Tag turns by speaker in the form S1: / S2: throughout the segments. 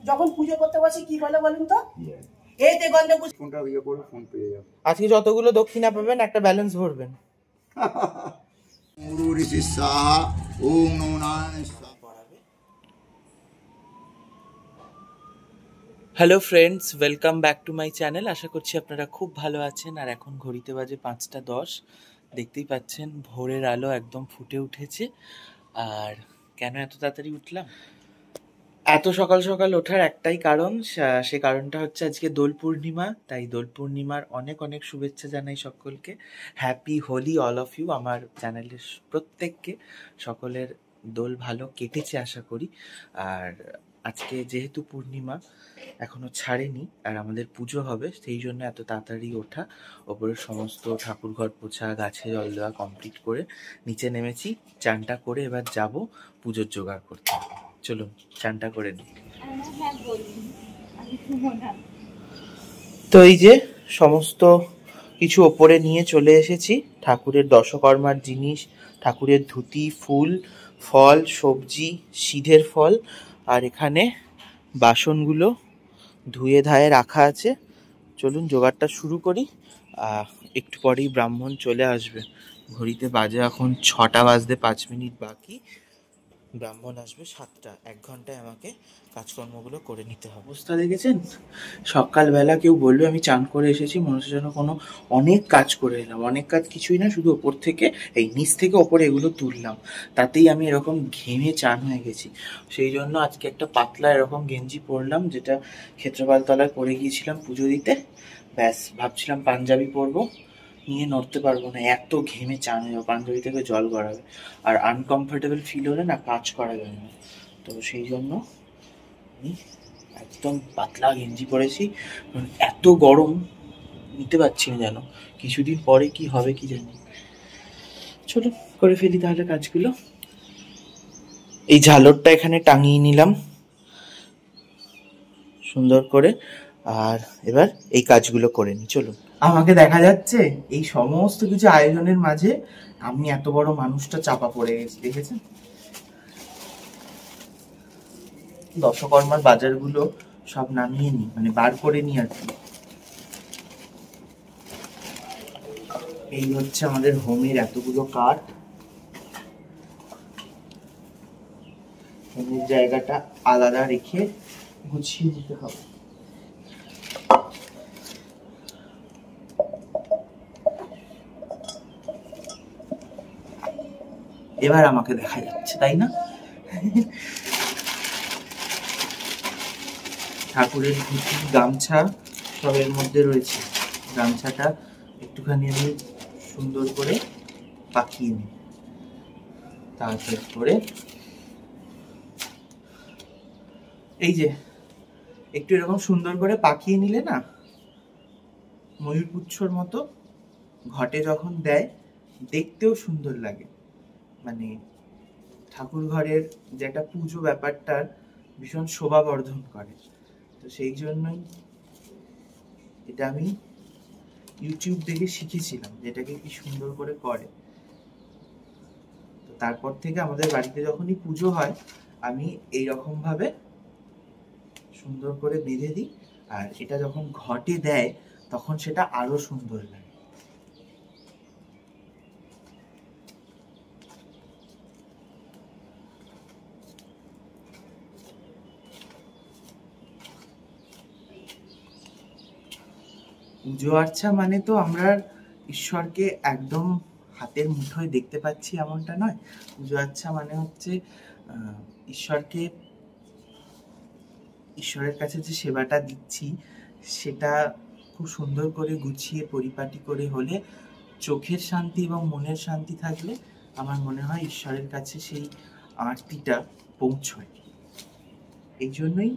S1: যখন পুজো করতে বসে কি বলে বলুন তো, এইতে গন্ধে
S2: ফোনটা ইয়ে করে ফোন পেয়ে যাও।
S3: আজকে যতগুলো দক্ষিণা পাবেন একটা ব্যালেন্স ভরবেন।
S2: গুরু ঋষি সাহা ওম নমো Narayan Saha.
S3: Hello friends, welcome back to my channel. আশা করছি আপনারা খুব ভালো আছেন। আর এখন ঘড়িতে বাজে 5টা 10। দেখতেই পাচ্ছেন ভোরের আলো একদম ফুটে উঠেছে। আর কেন এত তাড়াতাড়ি উঠলাম, এত সকাল সকাল ওঠার একটাই কারণ, সে কারণটা হচ্ছে আজকে দোল পূর্ণিমা। তাই দোল পূর্ণিমার অনেক অনেক শুভেচ্ছা জানাই সকলকে। Happy Holi all of you. আমার চ্যানেলের প্রত্যেককে সকলের দোল ভালো কেটেছে আশা করি। আর আজকে যেহেতু পূর্ণিমা এখনো ছাড়েনি আর আমাদের পুজো হবে, সেই জন্য এত তাড়াতাড়ি ওঠা। ওপরের সমস্ত ঠাকুর ঘর পোছা, গাছে জল দেওয়া কমপ্লিট করে নিচে নেমেছি। চানটা করে এবার যাব পুজোর জোগাড় করতে। চলুন চানটা করে নিই। তো এই যে সমস্ত কিছু ওপরে নিয়ে চলে এসেছি। ঠাকুরের দশকর্মার জিনিস, ঠাকুরের ধুতি, ফুল, ফল, সবজি, সিধের ফল। আর এখানে বাসনগুলো ধুয়ে ধায়ে রাখা আছে। চলুন জোগাড়টা শুরু করি। একটু পরেই ব্রাহ্মণ চলে আসবে। ঘড়িতে বাজে এখন 6টা বাজতে 5 মিনিট বাকি। ব্রাহ্মণ আসবে 7টা। 1 ঘন্টায় আমাকে কাজকর্মগুলো করে নিতে হবে। অবস্থা দেখেছেন, সকালবেলা কেউ বলবে আমি চান করে এসেছি, মনে হচ্ছে যেন কোনো অনেক কাজ করে এলাম। অনেক কাজ কিছুই না, শুধু ওপর থেকে এই নিচ থেকে ওপরে এগুলো তুললাম, তাতেই আমি এরকম ঘেমে চান হয়ে গেছি। সেই জন্য আজকে একটা পাতলা এরকম গেঞ্জি পরলাম, যেটা ক্ষেত্রপাল তলায় পরে গিয়েছিলাম পুজো দিতে। ব্যাস, ভাবছিলাম পাঞ্জাবি পরবো, নিয়ে নড়তে পারবো না, এত ঘেমে চান হয়ে পাঞ্জাবি থেকে জল গড়াবে। আর আনকমফোর্টেবল ফিল হলে না কাজ করা যাবে না। তো সেই জন্য আমি একদম পাতলা গেঞ্জি পরেছি, এত গরম নিতে পারছি না যেন। কিছুদিন পরে কি হবে কি জানি। চলো করে ফেলি তাহলে কাজগুলো। এই ঝালরটা এখানে টাঙিয়ে নিলাম সুন্দর করে। আর এবার এই কাজগুলো করে নি। চলুন। আমাকে দেখা যাচ্ছে এই সমস্ত কিছু আয়োজনের মাঝে আমি এত বড় মানুষটা চাপা পড়ে গেছি, দেখেছেন? দশকর্মার বাজারগুলো সব নামিয়ে নি, মানে বার করে নি আর কি। এই হচ্ছে আমাদের হোমের এতগুলো কাঠ। হোমের জায়গাটা আলাদা রেখে গুছিয়ে দিতে হবে। এবার আমাকে দেখা যাচ্ছে, তাই না? ঠাকুরের ধুতি, গামছা সবের মধ্যে রয়েছে। গামছাটা একটুখানি আমি সুন্দর করে পাকিয়ে নিই, তারপর করে এই যে একটু এরকম সুন্দর করে পাকিয়ে নিলে না ময়ূরপুচ্ছর মতো ঘটে যখন দেয় দেখতেও সুন্দর লাগে। মানে ঠাকুর ঘরের যে একটা পুজো ব্যাপারটার ভীষণ শোভা বর্ধন করে। তো সেই জন্যই এটা আমি ইউটিউব দেখে শিখেছিলাম যেটাকে কি সুন্দর করে করে। তো তারপর থেকে আমাদের বাড়িতে যখনই পুজো হয় আমি এইরকম ভাবে সুন্দর করে বেঁধে দিই। আর এটা যখন ঘটে দেয় তখন সেটা আরো সুন্দর লাগে। পুজো আর্চা মানে তো আমরা ঈশ্বরকে একদম হাতের মুঠোয় দেখতে পাচ্ছি এমনটা নয়। পুজো আর্চা মানে হচ্ছে ঈশ্বরের কাছে যে সেবাটা দিচ্ছি সেটা খুব সুন্দর করে গুছিয়ে পরিপাটি করে হলে, চোখের শান্তি এবং মনের শান্তি থাকলে আমার মনে হয় ঈশ্বরের কাছে সেই আরতিটা পৌঁছয়। এই জন্যই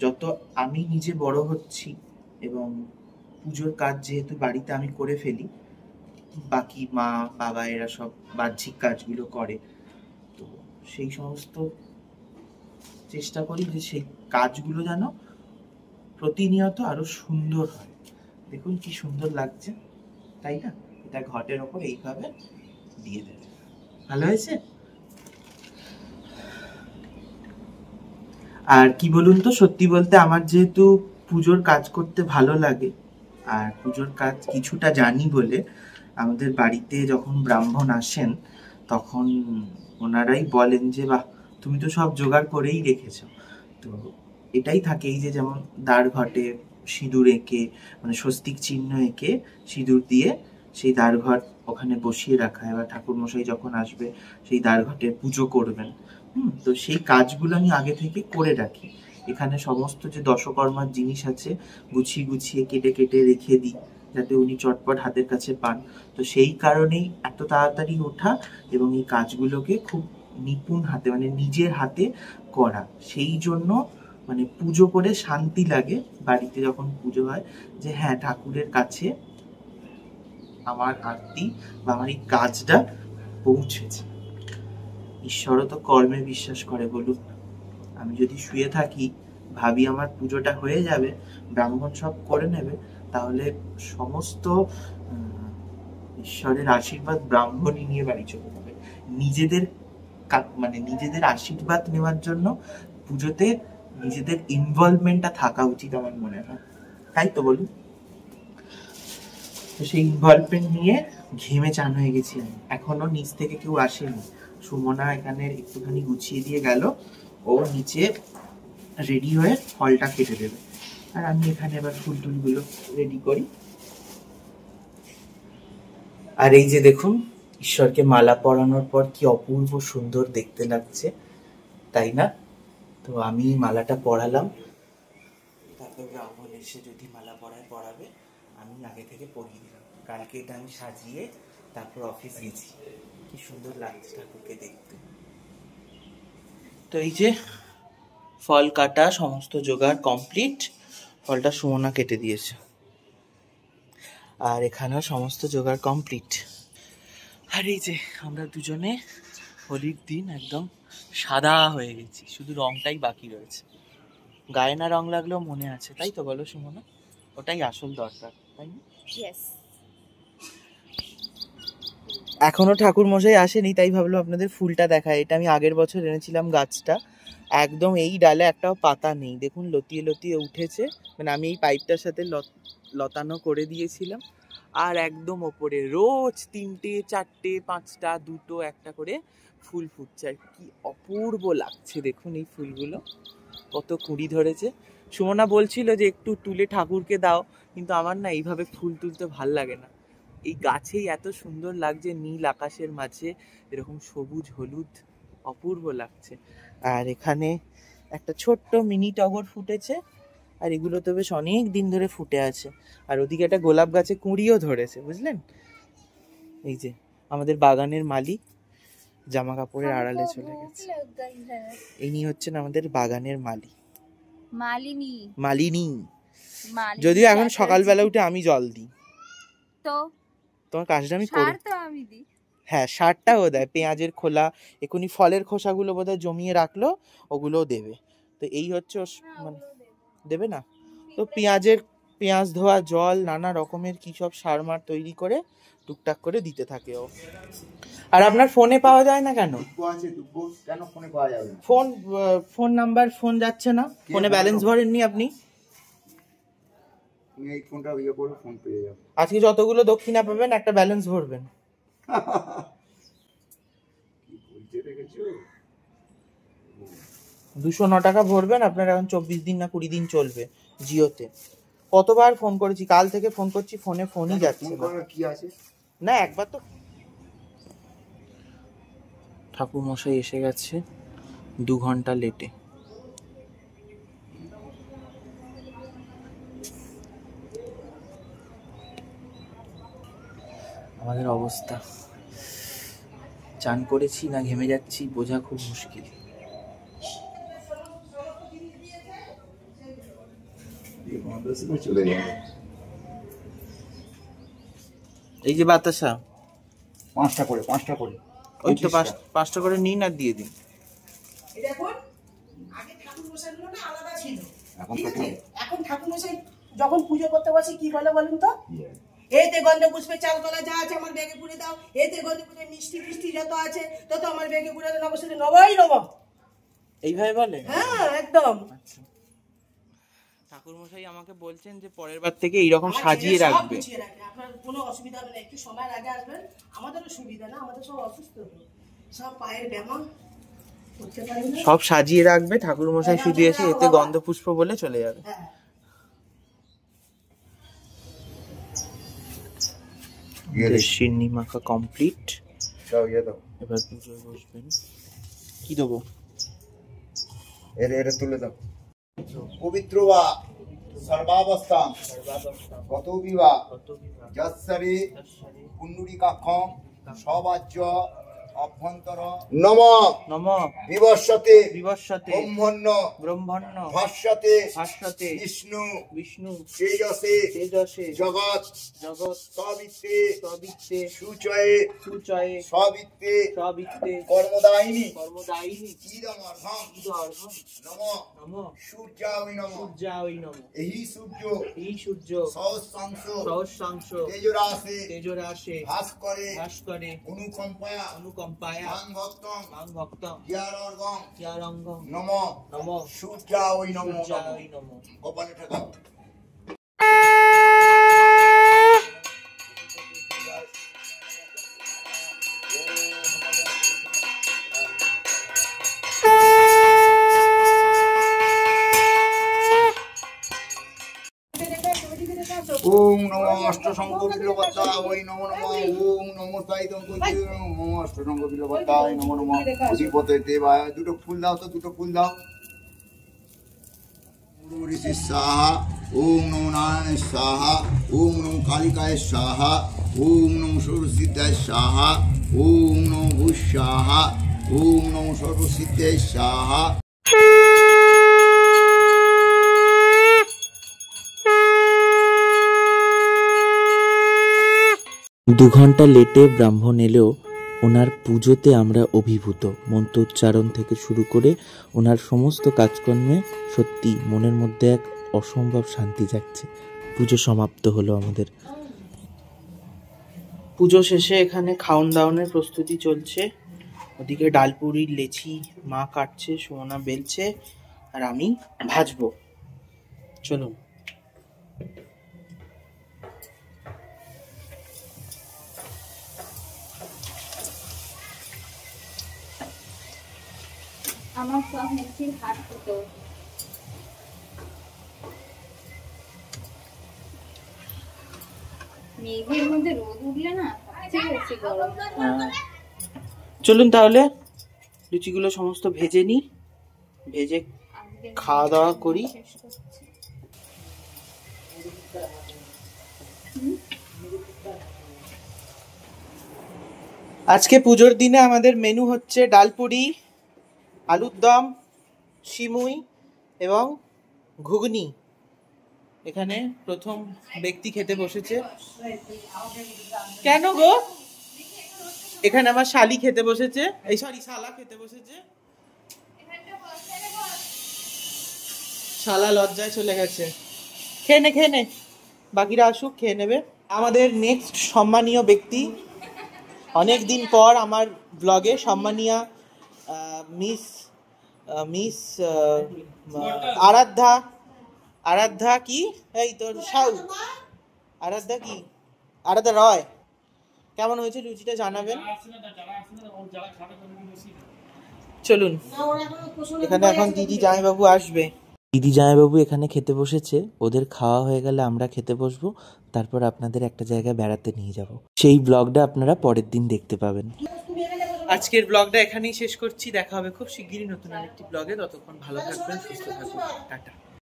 S3: যত আমি নিজে বড় হচ্ছি এবং পুজোর কাজ যেহেতু বাড়িতে আমি করে ফেলি, বাকি মা বাবা এরা সব বাহ্যিক কাজগুলো করে, তো সেই সমস্ত চেষ্টা করি যে সেই কাজগুলো যেন প্রতিনিয়ত আরো সুন্দর হয়। দেখুন কি সুন্দর লাগছে, তাই না? এটা ঘটের ওপর এইভাবে দিয়ে দেবে। ভালো হয়েছে? আর কি বলুন তো, সত্যি বলতে আমার যেহেতু পুজোর কাজ করতে ভালো লাগে আর পুজোর কাজ কিছুটা জানি বলে আমাদের বাড়িতে যখন ব্রাহ্মণ আসেন তখন ওনারাই বলেন যে বাহ, তুমি তো সব জোগাড় করেই রেখেছো। তো এটাই থাকে, এই যে যেমন দ্বার ঘটে সিঁদুর এঁকে, মানে স্বস্তিক চিহ্ন এঁকে সিঁদুর দিয়ে সেই দ্বার ঘট ওখানে বসিয়ে রাখা। এবার ঠাকুরমশাই যখন আসবে সেই দ্বার ঘটে পুজো করবেন। তো সেই কাজগুলো আমি আগে থেকে করে রাখি। এখানে সমস্ত যে দশকর্মার জিনিস আছে গুছিয়ে গুছিয়ে কেটে কেটে রেখে দিই, যাতে উনি চটপট হাতের কাছে পান। তো সেই কারণেই এত তাড়াতাড়ি ওঠা এবং এই কাজগুলোকে খুব নিপুণ হাতে, মানে নিজের হাতে করা। সেই জন্য মানে পুজো করে শান্তি লাগে বাড়িতে যখন পুজো হয়, যে হ্যাঁ ঠাকুরের কাছে আমার আরতি বা আমার এই কাজটা পৌঁছেছে। ঈশ্বরও তো কর্মে বিশ্বাস করে বলুন। আমি যদি শুয়ে থাকি ভাবি আমার পুজোটা হয়ে যাবে, ব্রাহ্মণ সব করে নেবে, তাহলে সমস্ত ঈশ্বরের আশীর্বাদ ব্রাহ্মণই নিয়ে বাড়ি চলে যাবে। নিজেদের মানে নিজেদের আশীর্বাদ নেওয়ার জন্য পুজোতে নিজেদের ইনভলভমেন্টটা থাকা উচিত আমার মনে হয়, তাই তো বলুন। তো সেই ইনভলভমেন্ট নিয়ে ঘেমে চান হয়ে গেছি আমি। এখনো নিচ থেকে কেউ আসেনি। সুমনা এখানে একটুখানি গুছিয়ে দিয়ে গেল, ও নিচে রেডি হয়ে ফলটা কেটে দেবে, আর আমি এখানে এবার ফুল টুলগুলো রেডি করি। আর এই যে দেখুন, ঈশ্বরকে মালা পরানোর পর কি অপূর্ব সুন্দর দেখতে লাগছে, তাই না? তো আমি মালাটা পরালাম, তারপর ব্রাহ্মণ এসে যদি মালা পরাবে, আমি আগে থেকে পরিয়ে দিলাম। কালকে এটা আমি সাজিয়ে তারপর অফিস গেছি। কি সুন্দর লাগছে ঠাকুরকে দেখতে। তো এই যে ফল কাটা সমস্ত জোগাড় কমপ্লিট, ফলটা সুমনা কেটে দিয়েছে, আর এখানেও সমস্ত জোগাড় কমপ্লিট। আর এই যে আমরা দুজনে হোলির দিন একদম সাদা হয়ে গেছি, শুধু রংটাই বাকি রয়েছে। গায়ে না রং লাগলেও মনে আছে, তাই তো বলো সুমনা? ওটাই আসল দরকার, তাই না? এখনো ঠাকুর মশাই আসেনি, তাই ভাবলাম আপনাদের ফুলটা দেখায়। এটা আমি আগের বছর এনেছিলাম গাছটা, একদম এই ডালে একটাও পাতা নেই, দেখুন লতিয়ে লতিয়ে উঠেছে। মানে আমি এই পাইপটার সাথে লতানো করে দিয়েছিলাম, আর একদম ওপরে রোজ 3টে 4টে 5টা 2টো একটা করে ফুল ফুটছে। আর কি অপূর্ব লাগছে দেখুন এই ফুলগুলো, কত কুঁড়ি ধরেছে। সুমনা বলছিল যে একটু তুলে ঠাকুরকে দাও, কিন্তু আমার না এইভাবে ফুল তুলতে ভাল লাগে না। এই গাছেই এত সুন্দর লাগছে, নীল আকাশের মাঝে এরকম সবুজ হলুদ, অপূর্ব লাগছে। আর এখানে একটা ছোট্ট মিনি টগর ফুটেছে, আর এগুলো তো বেশ অনেক দিন ধরে ফুটে আছে। আর ওদিকে একটা গোলাপ গাছে কুঁড়িও ধরেছে, বুঝলেন? এই যে আমাদের বাগানের মালি জামা কাপড়ের আড়ালে চলে গেছে। ইনি হচ্ছেন আমাদের বাগানের মালি, মালিনী। যদিও এখন সকালবেলা উঠে আমি জল দিই, তো তোমার কাজটা আমি করি। হ্যাঁ, সারটাও দেয়, পেঁয়াজের খোলা, এখুনি ফলের খোসাগুলো বোধহয় জমিয়ে রাখলো, ওগুলোও দেবে। তো এই হচ্ছে মানে দেবে না তো পেঁয়াজ ধোয়া জল, নানা রকমের কি সব সার মার তৈরি করে টুকটাক করে দিতে থাকে ও। আর আপনার ফোনে পাওয়া যায় না কেন? ফোন নাম্বার ফোন যাচ্ছে না, ফোনে ব্যালেন্স ভরেননি আপনি? আজকে যতগুলো দক্ষিণা পাবেন একটা ব্যালেন্স ভরবেন। 209 টাকা ভরবেন, আপনার এখন 24 দিন না 20 দিন চলবে জিওতে। কতবার ফোন করেছি, কাল থেকে ফোন করছি, ফোনই যাচ্ছে না। একবার তো ঠাকুর মশাই এসে গেছে 2 ঘন্টা লেটে। আমাদের অবস্থা, চান করেছি না ঘেমে যাচ্ছি বোঝা খুব মুশকিল। এই যে বাতাসা
S2: 5টা করে
S3: ওই তো 5টা করে নিন আর দিয়ে দিন।
S1: দেখুন আগে ঠাকুর মশাইগুলো না আলাদা ছিল, এখন ঠাকুর মশাই যখন পুজো করতে বসে কি বলে বলুন তো? এতে গন্ধ পুষ্পে চাল কলা যা আছে আমার ব্যাগে পুরে দাও, এতে গন্ধ পুষ্পে মিষ্টি ফিষ্টি যত আছে তত আমার ব্যাগে পুরে দাও, নবসে নবই নব।
S3: এইভাবে বলে?
S1: হ্যাঁ একদম।
S3: আচ্ছা, ঠাকুর মশাই আমাকে বলছেন যে পরের বার থেকে এইরকম সাজিয়ে রাখবে।
S1: আপনার কোনো অসুবিধা হবে না, একটু সময়ের আগে আসবেন, আমাদেরও সুবিধা না, আমাদের সব অসুস্থ, সব পায়ের ব্যায়াম করতে পারি না,
S3: সব সাজিয়ে রাখবে, ঠাকুর মশাই শুধু এসে এতে গন্ধ পুষ্প বলে চলে যাবে।
S1: হ্যাঁ
S3: শিরনি মাখা কমপ্লিট, এবার পুজোয় বসবেন। কি দেবো?
S2: এর তুলে দাও। পবিত্র বা সর্বাবস্থা গত বিবা যৎসরি কুণ্ডুরিকাক্ষং সবাজ্য অভ্যন্তর নম
S3: নম
S2: বিবর্ষতে
S3: বিবর্ষতে
S2: ব্রহ্মণ্য
S3: ব্রহ্মণ্য
S2: ভাষ্যতে
S3: ভাষ্যতে
S2: বিষ্ণু
S3: বিষ্ণু
S2: তেজসে
S3: তেজসে
S2: জগৎ
S3: জগৎ
S2: সবিত্তে
S3: সবিত্তে
S2: সুচয়ে
S3: সুচয়ে
S2: সবিত্তে
S3: সবিত্তে
S2: কর্মদায়িনী
S3: কর্মদায়িনী
S2: ইদমর্ঘং
S3: ইদমর্ঘং
S2: নম
S3: নম
S2: সূর্যায় নম
S3: সূর্যায় নম।
S2: এই সূর্য
S3: এই সূর্য
S2: সহস্রাংশ
S3: সহস্রাংশ
S2: তেজরাশে
S3: তেজরাশে
S2: ভাস্করে
S3: ভাস্করে
S2: অনুকম্পায়া
S3: অনুকম্পায়া
S2: মাং ভক্তং
S3: মাং ভক্তং
S2: জ্ঞানর্গং
S3: জ্ঞানঙ্গং
S2: নম
S3: নম
S2: সূর্যায় নম
S3: সূর্যায় নম।
S2: কপালে ঠেকাও। ওম নমো অষ্টসংঘ বিল্লবত্তায় ওই নমো নমঃ ওম নমো সাইদং কই নমো অষ্টসংঘ বিল্লবত্তায় নমো নমঃ অধিপতে দেবায়। দুটো ফুল দাও তো, দুটো ফুল দাও। ঋষি সাহা ওম নমো নারায়ণ সাহা ওম নমো কালিকায় সাহা ওম নমো সর্বসিদ্ধায় সাহা ওম নমো ভূ সাহা ওম নমো সর্বসিদ্ধায় সাহা।
S3: 2 ঘন্টা লেটে ব্রাহ্মণ এলেও ওনার পুজোতে আমরা অভিভূত। মন্ত্রোচ্চারণ থেকে শুরু করে ওনার সমস্ত কাজকর্মে সত্যি মনের মধ্যে এক অসম্ভব শান্তি যাচ্ছে। পুজো সমাপ্ত হলো আমাদের। পুজো শেষে এখানে খাওন দাওনের প্রস্তুতি চলছে। ওদিকে ডালপুরি লেচি মা কাটছে, সুমনা বেলছে, আর আমি ভাজবো। চলুন।
S4: আমার সব মিষ্টির হাত হতো। মেঘের মধ্যে রোদ উঠলে না সবচেয়ে বেশি গরম।
S3: চলুন তাহলে লুচিগুলো সমস্ত ভেজে নিই, ভেজে খাওয়া দাওয়া করি। আজকে পুজোর দিনে আমাদের মেনু হচ্ছে ডালপুরি, আলুর দম, সিমুই এবং ঘুগনি। এখানে প্রথম ব্যক্তি খেতে বসেছে। কেন গো? এখানে আমার শালি খেতে বসেছে, এই সরি শালা খেতে বসেছে। শালা লজ্জায় চলে গেছে। খেয়ে নে, বাকিরা আসুক, খেয়ে নেবে। আমাদের নেক্সট সম্মানীয় ব্যক্তি, অনেক দিন পর আমার ব্লগে সম্মানীয় মিস আরাধ্যা কি এই তোর সাউ আরাধ্যা কি আরাধ্যা রয়। কেমন হয়েছে লুচিটা জানাবেন। চলুন, এখানে এখন দিদি জামাইবাবু আসবে। দিদি জামাইবাবু এখানে খেতে বসেছে। ওদের খাওয়া হয়ে গেলে আমরা খেতে বসবো, তারপর আপনাদের একটা জায়গায় বেড়াতে নিয়ে যাব। সেই ব্লগটা আপনারা পরের দিন দেখতে পাবেন। আজকের ব্লগটা এখানেই শেষ করছি। দেখা হবে খুব শিগগিরই নতুন আরেকটি ব্লগে। ততক্ষণ ভালো থাকবেন, সুস্থ থাকবেন, টাটা।